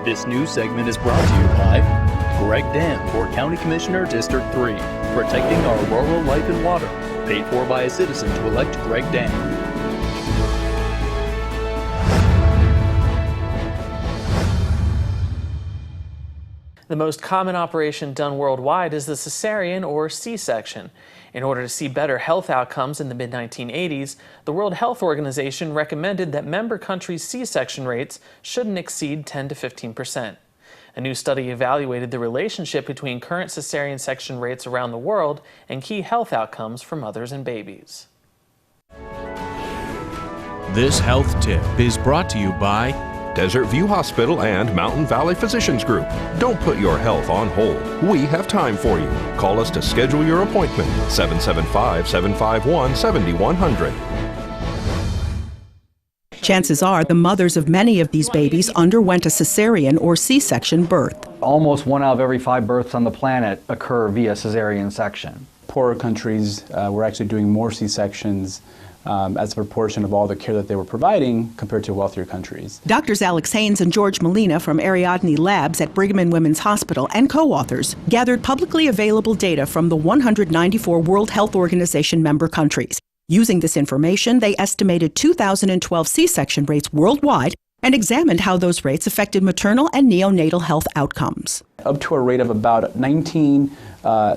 This news segment is brought to you by Greg Dam for County Commissioner District 3, protecting our rural life and water, paid for by a citizen to elect Greg Dam. The most common operation done worldwide is the cesarean or C-section. In order to see better health outcomes in the mid-1980s, the World Health Organization recommended that member countries' C-section rates shouldn't exceed 10 to 15%. A new study evaluated the relationship between current cesarean section rates around the world and key health outcomes for mothers and babies. This health tip is brought to you by Desert View Hospital and Mountain Valley Physicians Group. Don't put your health on hold. We have time for you. Call us to schedule your appointment. 775-751-7100. Chances are the mothers of many of these babies underwent a cesarean or C-section birth. Almost 1 out of every 5 births on the planet occur via cesarean section. Poorer countries were actually doing more C-sections as a proportion of all the care that they were providing compared to wealthier countries. Doctors Alex Haynes and George Molina from Ariadne Labs at Brigham and Women's Hospital and co-authors gathered publicly available data from the 194 World Health Organization member countries. Using this information, they estimated 2012 C-section rates worldwide and examined how those rates affected maternal and neonatal health outcomes. Up to a rate of about 19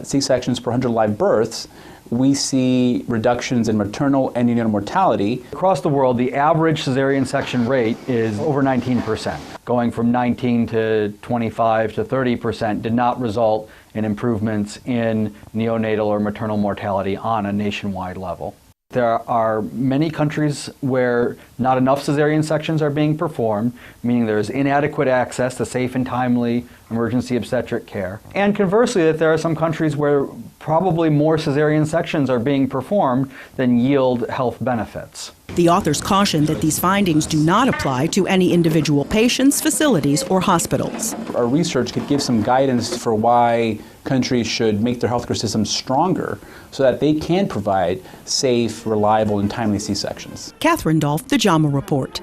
C-sections per 100 live births, we see reductions in maternal and neonatal mortality. Across the world, the average cesarean section rate is over 19%. Going from 19 to 25 to 30% did not result in improvements in neonatal or maternal mortality on a nationwide level. There are many countries where not enough cesarean sections are being performed, meaning there's inadequate access to safe and timely emergency obstetric care. And conversely, that there are some countries where probably more cesarean sections are being performed than yield health benefits. The authors cautioned that these findings do not apply to any individual patients, facilities, or hospitals. Our research could give some guidance for why countries should make their healthcare systems stronger so that they can provide safe, reliable, and timely C-sections. Catherine Dolf, The JAMA Report.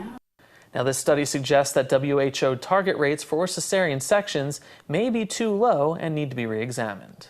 Now, this study suggests that WHO target rates for cesarean sections may be too low and need to be re-examined.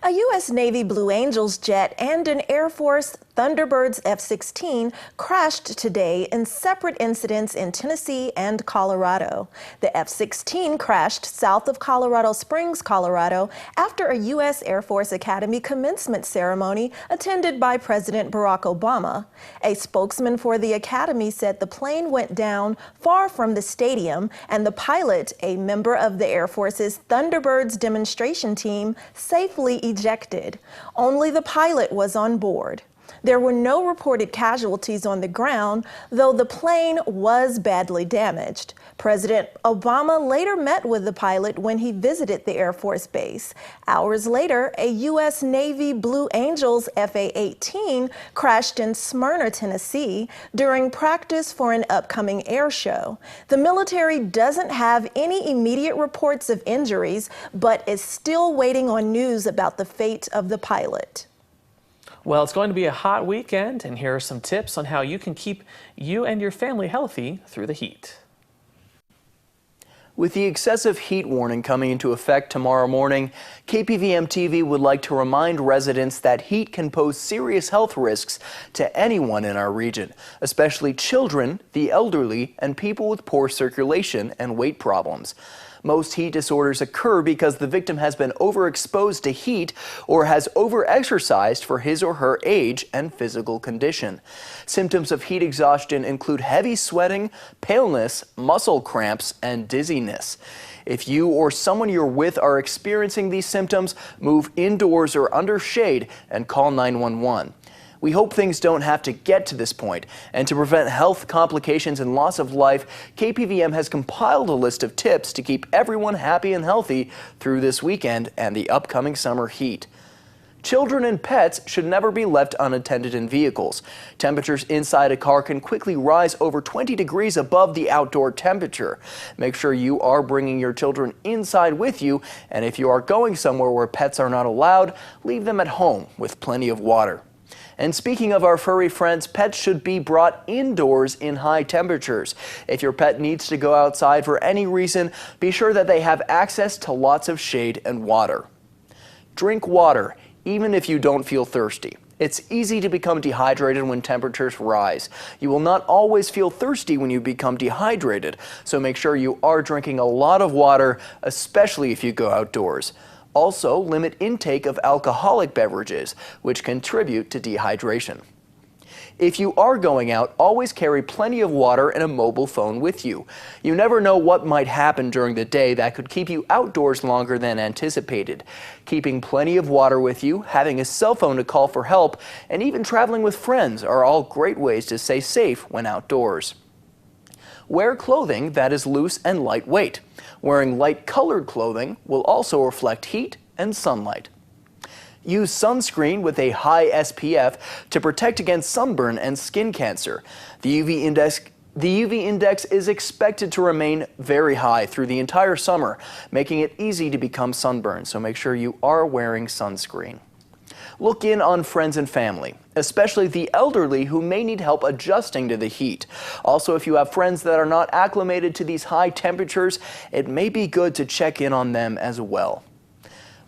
A U.S. Navy Blue Angels jet and an Air Force Thunderbirds F-16 crashed today in separate incidents in Tennessee and Colorado. The F-16 crashed south of Colorado Springs, Colorado, after a U.S. Air Force Academy commencement ceremony attended by President Barack Obama. A spokesman for the Academy said the plane went down far from the stadium and the pilot, a member of the Air Force's Thunderbirds demonstration team, safely ejected. Only the pilot was on board. There were no reported casualties on the ground, though the plane was badly damaged. President Obama later met with the pilot when he visited the Air Force Base. Hours later, a U.S. Navy Blue Angels FA-18 crashed in Smyrna, Tennessee, during practice for an upcoming air show. The military doesn't have any immediate reports of injuries, but is still waiting on news about the fate of the pilot. Well, it's going to be a hot weekend, and here are some tips on how you can keep you and your family healthy through the heat. With the excessive heat warning coming into effect tomorrow morning, KPVM TV would like to remind residents that heat can pose serious health risks to anyone in our region, especially children, the elderly, and people with poor circulation and weight problems. Most heat disorders occur because the victim has been overexposed to heat or has overexercised for his or her age and physical condition. Symptoms of heat exhaustion include heavy sweating, paleness, muscle cramps, and dizziness. If you or someone you're with are experiencing these symptoms, move indoors or under shade and call 911. We hope things don't have to get to this point, and to prevent health complications and loss of life, KPVM has compiled a list of tips to keep everyone happy and healthy through this weekend and the upcoming summer heat. Children and pets should never be left unattended in vehicles. Temperatures inside a car can quickly rise over 20 degrees above the outdoor temperature. Make sure you are bringing your children inside with you, and if you are going somewhere where pets are not allowed, leave them at home with plenty of water. And speaking of our furry friends, pets should be brought indoors in high temperatures. If your pet needs to go outside for any reason, be sure that they have access to lots of shade and water. Drink water, even if you don't feel thirsty. It's easy to become dehydrated when temperatures rise. You will not always feel thirsty when you become dehydrated, so make sure you are drinking a lot of water, especially if you go outdoors. Also, limit intake of alcoholic beverages, which contribute to dehydration. If you are going out, always carry plenty of water and a mobile phone with you. You never know what might happen during the day that could keep you outdoors longer than anticipated. Keeping plenty of water with you, having a cell phone to call for help, and even traveling with friends are all great ways to stay safe when outdoors. Wear clothing that is loose and lightweight. Wearing light-colored clothing will also reflect heat and sunlight. Use sunscreen with a high SPF to protect against sunburn and skin cancer. The UV index is expected to remain very high through the entire summer, making it easy to become sunburned, so make sure you are wearing sunscreen. Look in on friends and family, especially the elderly who may need help adjusting to the heat. Also, if you have friends that are not acclimated to these high temperatures, it may be good to check in on them as well.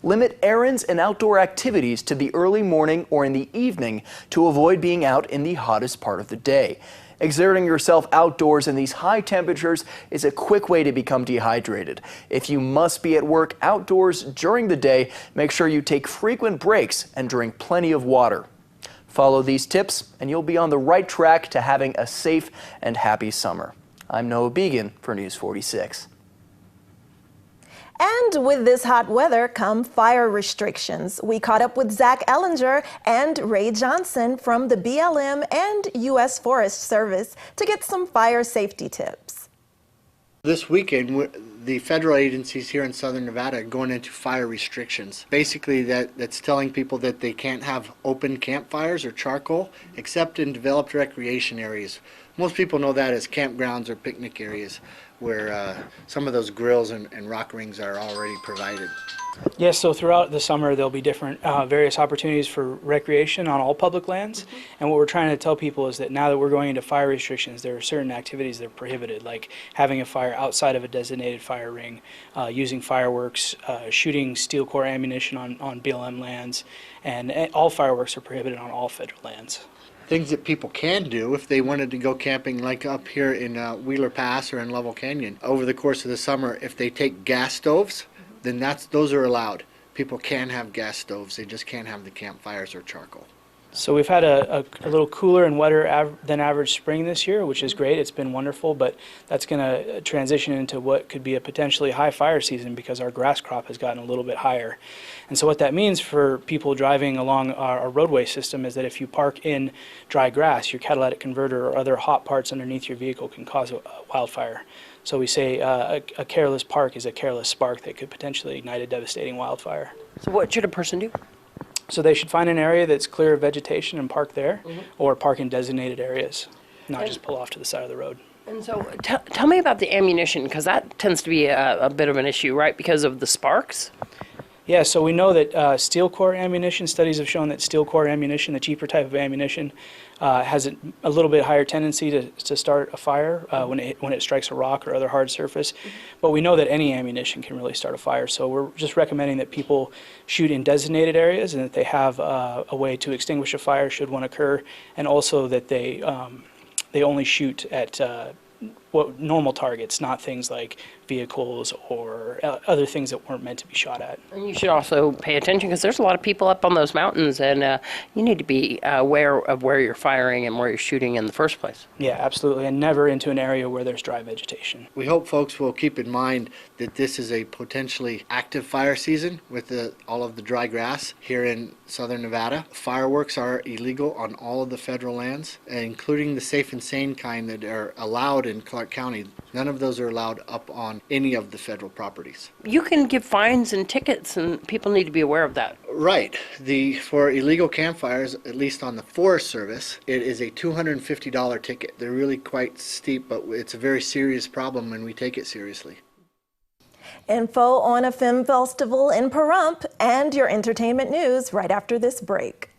Limit errands and outdoor activities to the early morning or in the evening to avoid being out in the hottest part of the day. Exerting yourself outdoors in these high temperatures is a quick way to become dehydrated. If you must be at work outdoors during the day, make sure you take frequent breaks and drink plenty of water. Follow these tips and you'll be on the right track to having a safe and happy summer. I'm Noah Began for News 46. And with this hot weather come fire restrictions. We caught up with Zach Ellinger and Ray Johnson from the BLM and U.S. Forest Service to get some fire safety tips. This weekend, the federal agencies here in Southern Nevada are going into fire restrictions. Basically, that's telling people that they can't have open campfires or charcoal except in developed recreation areas. Most people know that as campgrounds or picnic areas where some of those grills and rock rings are already provided. Yes, so throughout the summer there'll be different various opportunities for recreation on all public lands. And what we're trying to tell people is that now that we're going into fire restrictions, there are certain activities that are prohibited, like having a fire outside of a designated fire ring, using fireworks, shooting steel core ammunition on BLM lands, and all fireworks are prohibited on all federal lands. Things that people can do if they wanted to go camping, like up here in Wheeler Pass or in Level Canyon. Over the course of the summer, if they take gas stoves, then those are allowed. People can have gas stoves, they just can't have the campfires or charcoal. So we've had a little cooler and wetter than average spring this year, which is great. It's been wonderful, but that's going to transition into what could be a potentially high fire season because our grass crop has gotten a little bit higher. And so what that means for people driving along our roadway system is that if you park in dry grass, your catalytic converter or other hot parts underneath your vehicle can cause a wildfire. So we say a careless park is a careless spark that could potentially ignite a devastating wildfire. So what should a person do? So they should find an area that's clear of vegetation and park there, or park in designated areas, not just pull off to the side of the road. And so tell me about the ammunition, because that tends to be a bit of an issue, right, because of the sparks? Yeah, so we know that steel core ammunition, studies have shown that steel core ammunition, the cheaper type of ammunition, has a little bit higher tendency to start a fire when it strikes a rock or other hard surface. But we know that any ammunition can really start a fire. So we're just recommending that people shoot in designated areas and that they have a way to extinguish a fire should one occur, and also that they only shoot at normal targets, not things like vehicles or other things that weren't meant to be shot at. And you should also pay attention because there's a lot of people up on those mountains, and you need to be aware of where you're firing and where you're shooting in the first place. Yeah, absolutely, and never into an area where there's dry vegetation. We hope folks will keep in mind that this is a potentially active fire season with all of the dry grass here in Southern Nevada. Fireworks are illegal on all of the federal lands, including the safe and sane kind that are allowed in Clark County. None of those are allowed up on any of the federal properties. You can give fines and tickets, and people need to be aware of that. Right. For illegal campfires, at least on the Forest Service, it is a $250 ticket. They're really quite steep, but it's a very serious problem and we take it seriously. Info on a film festival in Pahrump and your entertainment news right after this break.